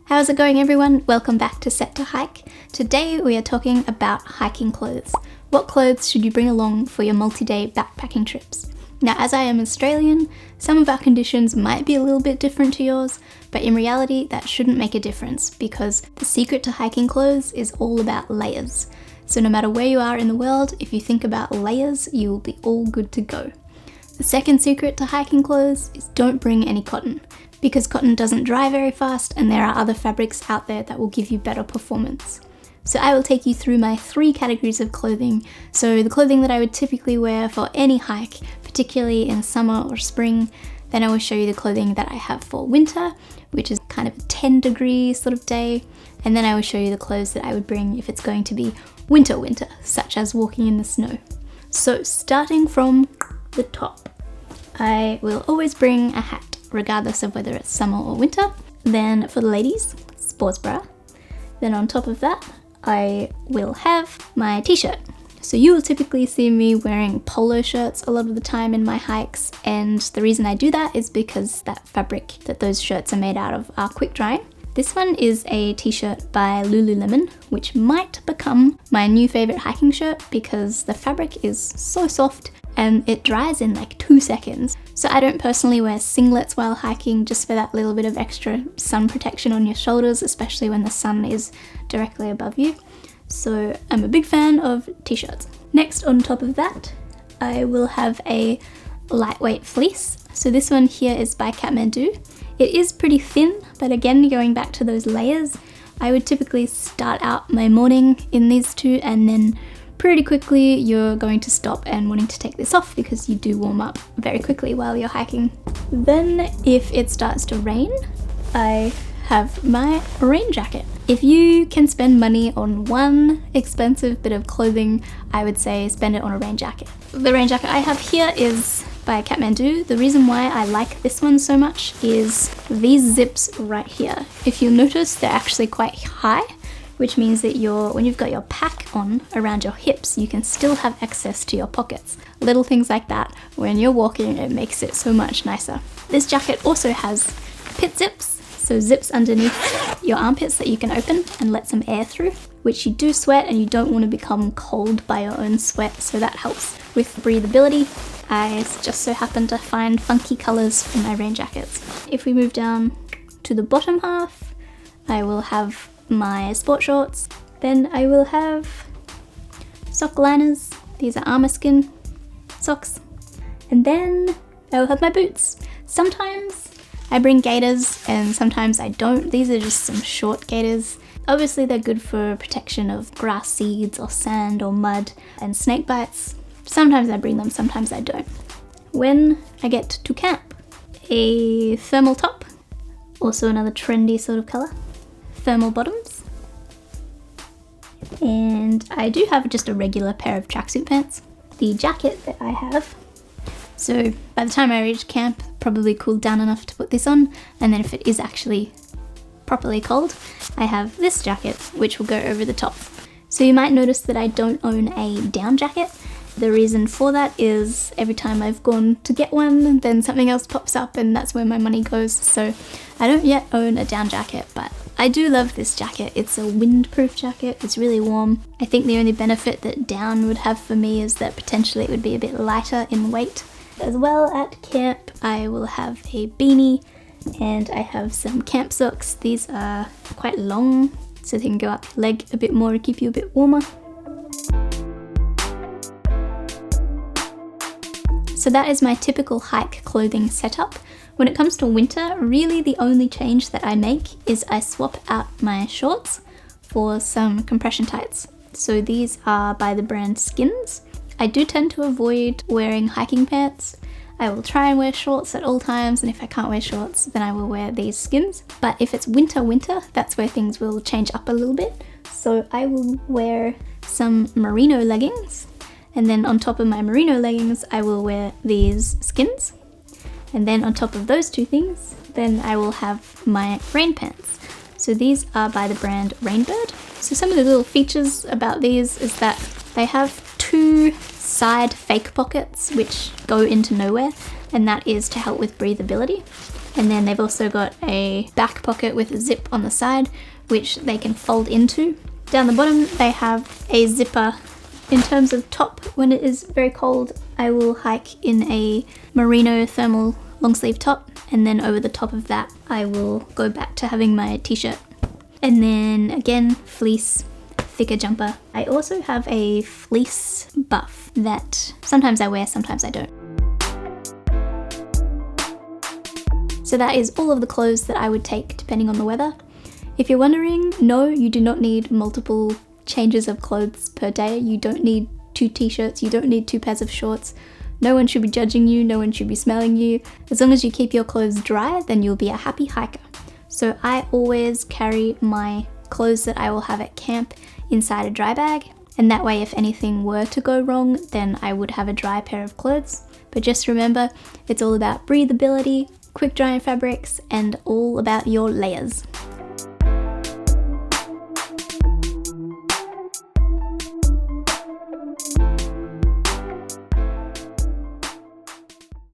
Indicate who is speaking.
Speaker 1: How's it going, everyone? Welcome back to Set to Hike. Today we are talking about hiking clothes. What clothes should you bring along for your multi-day backpacking trips? Now, as I am Australian, some of our conditions might be a little bit different to yours, but in reality that shouldn't make a difference because the secret to hiking clothes is all about layers. So no matter where you are in the world, if you think about layers, you will be all good to go. The second secret to hiking clothes is don't bring any cotton, because cotton doesn't dry very fast and there are other fabrics out there that will give you better performance. So I will take you through my 3 categories of clothing. So the clothing that I would typically wear for any hike, particularly in summer or spring. Then I will show you the clothing that I have for winter, which is kind of a 10-degree sort of day. And then I will show you the clothes that I would bring if it's going to be winter, such as walking in the snow. So starting from the top, I will always bring a hat, regardless of whether it's summer or winter. Then for the ladies, sports bra. Then on top of that, I will have my t-shirt. So you will typically see me wearing polo shirts a lot of the time in my hikes, and the reason I do that is because that fabric that those shirts are made out of are quick drying. This one is a t-shirt by LULULEMON, which might become my new favorite hiking shirt because the fabric is so soft and it dries in like 2 seconds. So I don't personally wear singlets while hiking just for that little bit of extra sun protection on your shoulders, especially when the sun is directly above you. So I'm a big fan of t-shirts. Next, on top of that, I will have a lightweight fleece. So this one here is by KATHMANDU. It is pretty thin, but again, going back to those layers, I would typically start out my morning in these two and then pretty quickly you're going to stop and wanting to take this off because you do warm up very quickly while you're hiking. Then if it starts to rain, I have my rain jacket. If you can spend money on one expensive bit of clothing, I would say spend it on a rain jacket. The rain jacket I have here is by KATHMANDU. The reason why I like this one so much is these zips right here. If you'll notice, they're actually quite high, which means that when you've got your pack on around your hips, you can still have access to your pockets. Little things like that, when you're walking, it makes it so much nicer. This jacket also has pit zips, so zips underneath your armpits that you can open and let some air through, which you do sweat and you don't want to become cold by your own sweat, so that helps with breathability. I just so happen to find funky colours for my rain jackets. If we move down to the bottom half, I will have my sport shorts. Then I will have sock liners. These are armor skin socks. And then I will have my boots. Sometimes I bring gaiters and sometimes I don't. These are just some short gaiters. Obviously they're good for protection of grass seeds or sand or mud and snake bites. Sometimes I bring them, sometimes I don't. When I get to camp, a thermal top, also another trendy sort of colour. Thermal bottoms, and I do have just a regular pair of tracksuit pants. The jacket that I have, so by the time I reach camp, probably cooled down enough to put this on, and then if it is actually properly cold, I have this jacket which will go over the top. So you might notice that I don't own a down jacket. The reason for that is every time I've gone to get one, then something else pops up and that's where my money goes. So I don't yet own a down jacket, but I do love this jacket. It's a windproof jacket, it's really warm. I think the only benefit that down would have for me is that potentially it would be a bit lighter in weight. As well, at camp, I will have a beanie and I have some camp socks. These are quite long, so they can go up your leg a bit more to keep you a bit warmer. So that is my typical hike clothing setup. When it comes to winter, really the only change that I make is I swap out my shorts for some compression tights. So these are by the brand Skins. I do tend to avoid wearing hiking pants. I will try and wear shorts at all times, and if I can't wear shorts, then I will wear these Skins. But if it's winter, that's where things will change up a little bit. So I will wear some merino leggings. And then on top of my merino leggings, I will wear these Skins. And then on top of those two things, then I will have my rain pants. So these are by the brand RAINBIRD. So some of the little features about these is that they have 2 side fake pockets which go into nowhere, and that is to help with breathability. And then they've also got a back pocket with a zip on the side, which they can fold into. Down the bottom, they have a zipper. In terms of top, when it is very cold, I will hike in a merino thermal long sleeve top, and then over the top of that, I will go back to having my t-shirt. And then again, fleece, thicker jumper. I also have a fleece buff that sometimes I wear, sometimes I don't. So that is all of the clothes that I would take depending on the weather. If you're wondering, no, you do not need multiple changes of clothes per day. You don't need 2 t-shirts, you don't need 2 pairs of shorts. No one should be judging you, no one should be smelling you. As long as you keep your clothes dry, then you'll be a happy hiker. So I always carry my clothes that I will have at camp inside a dry bag, and that way if anything were to go wrong, then I would have a dry pair of clothes. But just remember, it's all about breathability, quick drying fabrics, and all about your layers.